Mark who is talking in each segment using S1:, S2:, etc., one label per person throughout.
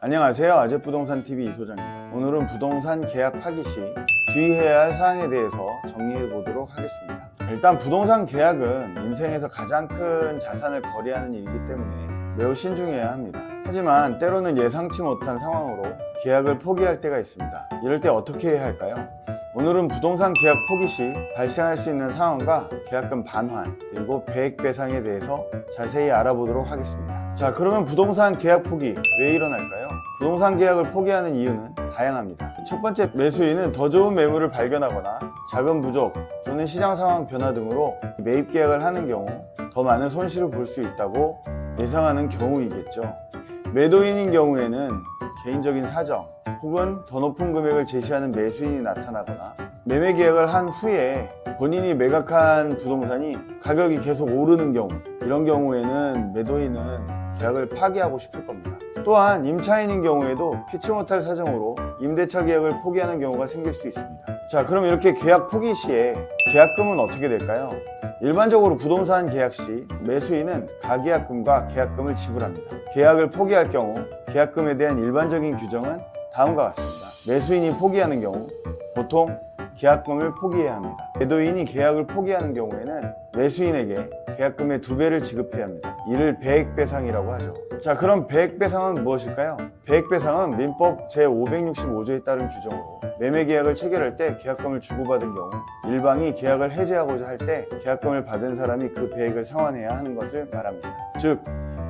S1: 안녕하세요. 아재부동산TV 이소장입니다. 오늘은 부동산 계약 파기 시 주의해야 할 사항에 대해서 정리해 보도록 하겠습니다. 일단 부동산 계약은 인생에서 가장 큰 자산을 거래하는 일이기 때문에 매우 신중해야 합니다. 하지만 때로는 예상치 못한 상황으로 계약을 포기할 때가 있습니다. 이럴 때 어떻게 해야 할까요? 오늘은 부동산 계약 포기 시 발생할 수 있는 상황과 계약금 반환 그리고 배액 배상에 대해서 자세히 알아보도록 하겠습니다. 자, 그러면 부동산 계약 포기 왜 일어날까요? 부동산 계약을 포기하는 이유는 다양합니다. 첫 번째, 매수인은 더 좋은 매물을 발견하거나 자금 부족 또는 시장 상황 변화 등으로 매입 계약을 하는 경우 더 많은 손실을 볼 수 있다고 예상하는 경우이겠죠. 매도인인 경우에는 개인적인 사정 혹은 더 높은 금액을 제시하는 매수인이 나타나거나 매매 계약을 한 후에 본인이 매각한 부동산이 가격이 계속 오르는 경우, 이런 경우에는 매도인은 계약을 파기하고 싶을 겁니다. 또한 임차인인 경우에도 피치 못할 사정으로 임대차 계약을 포기하는 경우가 생길 수 있습니다. 자, 그럼 이렇게 계약 포기 시에 계약금은 어떻게 될까요? 일반적으로 부동산 계약 시 매수인은 가계약금과 계약금을 지불합니다. 계약을 포기할 경우 계약금에 대한 일반적인 규정은 다음과 같습니다. 매수인이 포기하는 경우 보통 계약금을 포기해야 합니다. 매도인이 계약을 포기하는 경우에는 매수인에게 계약금의 2배를 지급해야 합니다. 이를 배액배상이라고 하죠. 자, 그럼 배액배상은 무엇일까요? 배액배상은 민법 제565조에 따른 규정으로 매매 계약을 체결할 때 계약금을 주고받은 경우 일방이 계약을 해지하고자 할 때 계약금을 받은 사람이 그 배액을 상환해야 하는 것을 말합니다. 즉,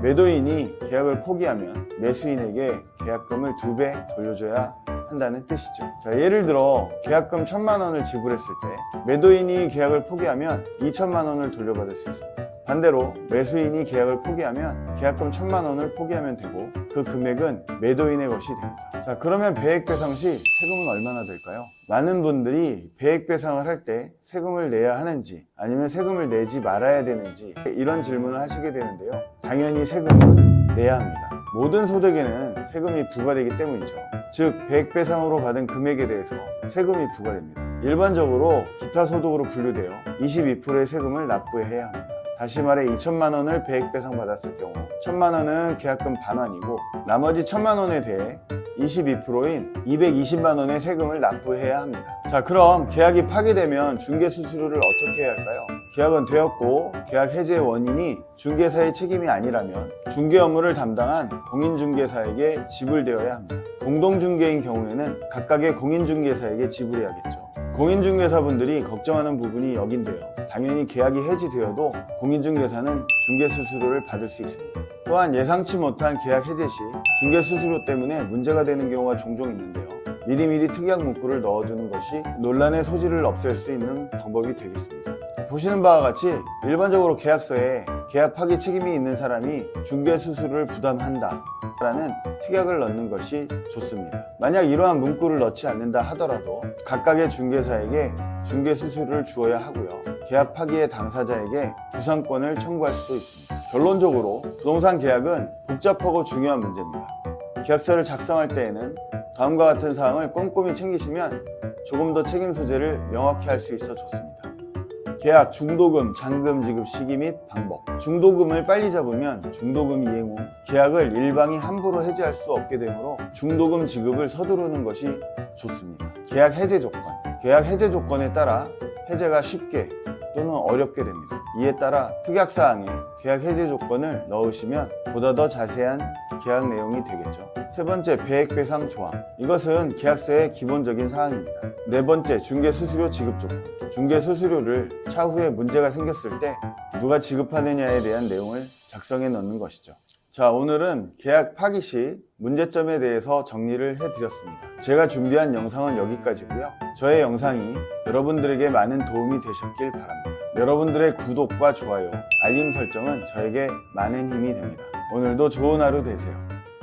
S1: 매도인이 계약을 포기하면 매수인에게 계약금을 2배 돌려줘야 한다는 뜻이죠. 자, 예를 들어 계약금 1,000만 원을 지불했을 때 매도인이 계약을 포기하면 2,000만 원을 돌려받을 수 있습니다. 반대로 매수인이 계약을 포기하면 계약금 1,000만 원을 포기하면 되고 그 금액은 매도인의 것이 됩니다. 자, 그러면 배액배상 시 세금은 얼마나 될까요? 많은 분들이 배액배상을 할 때 세금을 내야 하는지 아니면 세금을 내지 말아야 되는지 이런 질문을 하시게 되는데요. 당연히 세금은 내야 합니다. 모든 소득에는 세금이 부과되기 때문이죠. 즉, 배액배상으로 받은 금액에 대해서 세금이 부과됩니다. 일반적으로 기타 소득으로 분류되어 22%의 세금을 납부해야 합니다. 다시 말해 2,000만 원을 배액배상 받았을 경우 1,000만 원은 계약금 반환이고 나머지 1,000만 원에 대해 22%인 220만 원의 세금을 납부해야 합니다. 자, 그럼 계약이 파기되면 중개수수료를 어떻게 해야 할까요? 계약은 되었고 계약 해지의 원인이 중개사의 책임이 아니라면 중개 업무를 담당한 공인중개사에게 지불되어야 합니다. 공동중개인 경우에는 각각의 공인중개사에게 지불해야겠죠. 공인중개사분들이 걱정하는 부분이 여긴데요. 당연히 계약이 해지되어도 공인중개사는 중개수수료를 받을 수 있습니다. 또한 예상치 못한 계약 해제 시 중개수수료 때문에 문제가 되는 경우가 종종 있는데요. 미리미리 특약 문구를 넣어두는 것이 논란의 소지를 없앨 수 있는 방법이 되겠습니다. 보시는 바와 같이 일반적으로 계약서에 계약 파기 책임이 있는 사람이 중개수수료를 부담한다 라는 특약을 넣는 것이 좋습니다. 만약 이러한 문구를 넣지 않는다 하더라도 각각의 중개사에게 중개수수료를 주어야 하고요. 계약 파기의 당사자에게 구상권을 청구할 수도 있습니다. 결론적으로 부동산 계약은 복잡하고 중요한 문제입니다. 계약서를 작성할 때에는 다음과 같은 사항을 꼼꼼히 챙기시면 조금 더 책임 소재를 명확히 할 수 있어 좋습니다. 계약, 중도금, 잔금 지급 시기 및 방법. 중도금을 빨리 잡으면 중도금 이행 후 계약을 일방이 함부로 해지할 수 없게 되므로 중도금 지급을 서두르는 것이 좋습니다. 계약 해제 조건. 계약 해제 조건에 따라 해제가 쉽게 또는 어렵게 됩니다. 이에 따라 특약사항에 계약 해제 조건을 넣으시면 보다 더 자세한 계약 내용이 되겠죠. 세 번째, 배액배상 조항. 이것은 계약서의 기본적인 사항입니다. 네 번째, 중개수수료 지급 조건. 중개수수료를 차후에 문제가 생겼을 때 누가 지급하느냐에 대한 내용을 작성해 넣는 것이죠. 자, 오늘은 계약 파기 시 문제점에 대해서 정리를 해드렸습니다. 제가 준비한 영상은 여기까지고요. 저의 영상이 여러분들에게 많은 도움이 되셨길 바랍니다. 여러분들의 구독과 좋아요, 알림 설정은 저에게 많은 힘이 됩니다. 오늘도 좋은 하루 되세요.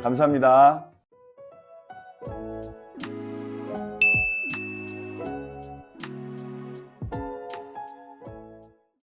S1: 감사합니다.